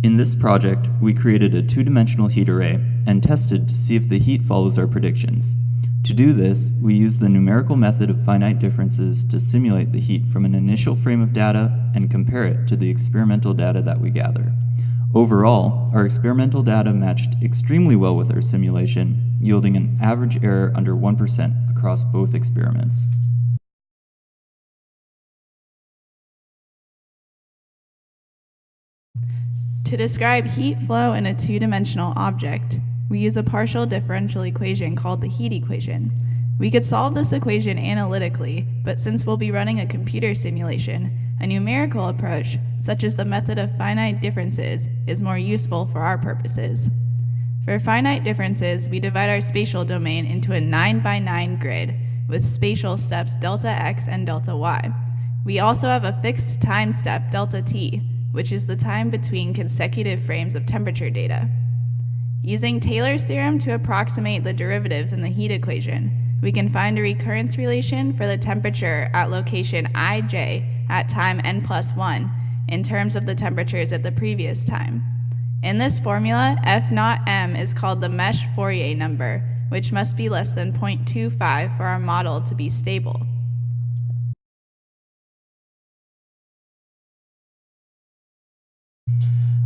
In this project, we created a two-dimensional heat array and tested to see if the heat follows our predictions. To do this, we used the numerical method of finite differences to simulate the heat from an initial frame of data and compare it to the experimental data that we gather. Overall, our experimental data matched extremely well with our simulation, yielding an average error under 1% across both experiments. To describe heat flow in a two-dimensional object, we use a partial differential equation called the heat equation. We could solve this equation analytically, but since we'll be running a computer simulation, a numerical approach, such as the method of finite differences, is more useful for our purposes. For finite differences, we divide our spatial domain into a 9x9 grid with spatial steps delta x and delta y. We also have a fixed time step delta t, which is the time between consecutive frames of temperature data. Using Taylor's theorem to approximate the derivatives in the heat equation, we can find a recurrence relation for the temperature at location ij at time n+1 in terms of the temperatures at the previous time. In this formula, f0m is called the mesh Fourier number, which must be less than 0.25 for our model to be stable.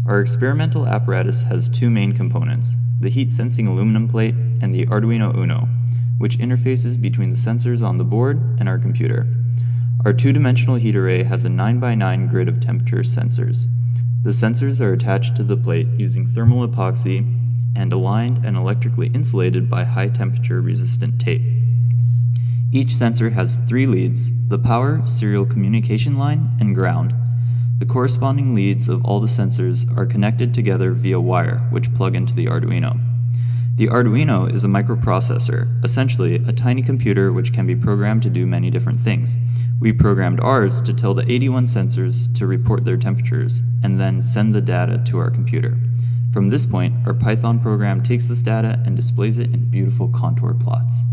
Our experimental apparatus has two main components, the heat-sensing aluminum plate and the Arduino Uno, which interfaces between the sensors on the board and our computer. Our two-dimensional heat array has a 9x9 grid of temperature sensors. The sensors are attached to the plate using thermal epoxy and aligned and electrically insulated by high-temperature resistant tape. Each sensor has three leads: the power, serial communication line, and ground. The corresponding leads of all the sensors are connected together via wire, which plug into the Arduino. The Arduino is a microprocessor, essentially a tiny computer which can be programmed to do many different things. We programmed ours to tell the 81 sensors to report their temperatures, and then send the data to our computer. From this point, our Python program takes this data and displays it in beautiful contour plots.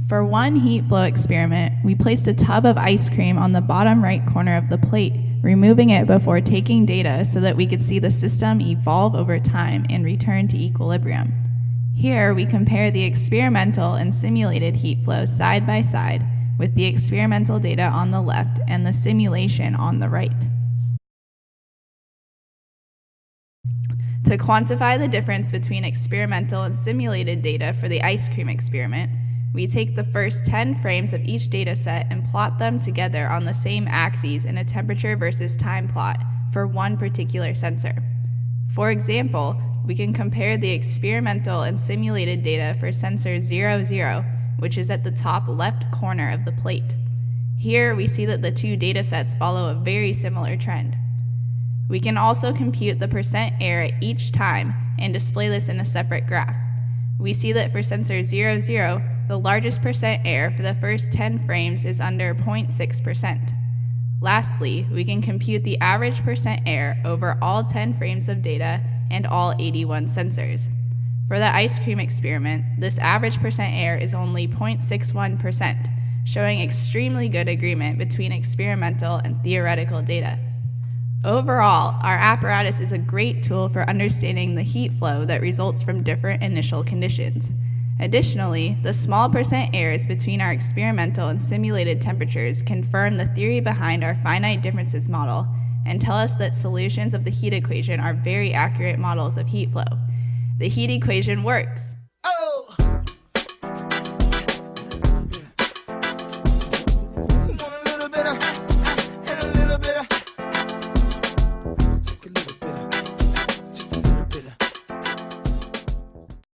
For one heat flow experiment, we placed a tub of ice cream on the bottom right corner of the plate, removing it before taking data so that we could see the system evolve over time and return to equilibrium. Here, we compare the experimental and simulated heat flow side by side with the experimental data on the left and the simulation on the right. To quantify the difference between experimental and simulated data for the ice cream experiment, we take the first 10 frames of each data set and plot them together on the same axes in a temperature versus time plot for one particular sensor. For example, we can compare the experimental and simulated data for sensor 00, which is at the top left corner of the plate. Here we see that the two data sets follow a very similar trend. We can also compute the percent error at each time and display this in a separate graph. We see that for sensor 00, the largest percent error for the first 10 frames is under 0.6%. Lastly, we can compute the average percent error over all 10 frames of data and all 81 sensors. For the ice cream experiment, this average percent error is only 0.61%, showing extremely good agreement between experimental and theoretical data. Overall, our apparatus is a great tool for understanding the heat flow that results from different initial conditions. Additionally, the small percent errors between our experimental and simulated temperatures confirm the theory behind our finite differences model and tell us that solutions of the heat equation are very accurate models of heat flow. The heat equation works!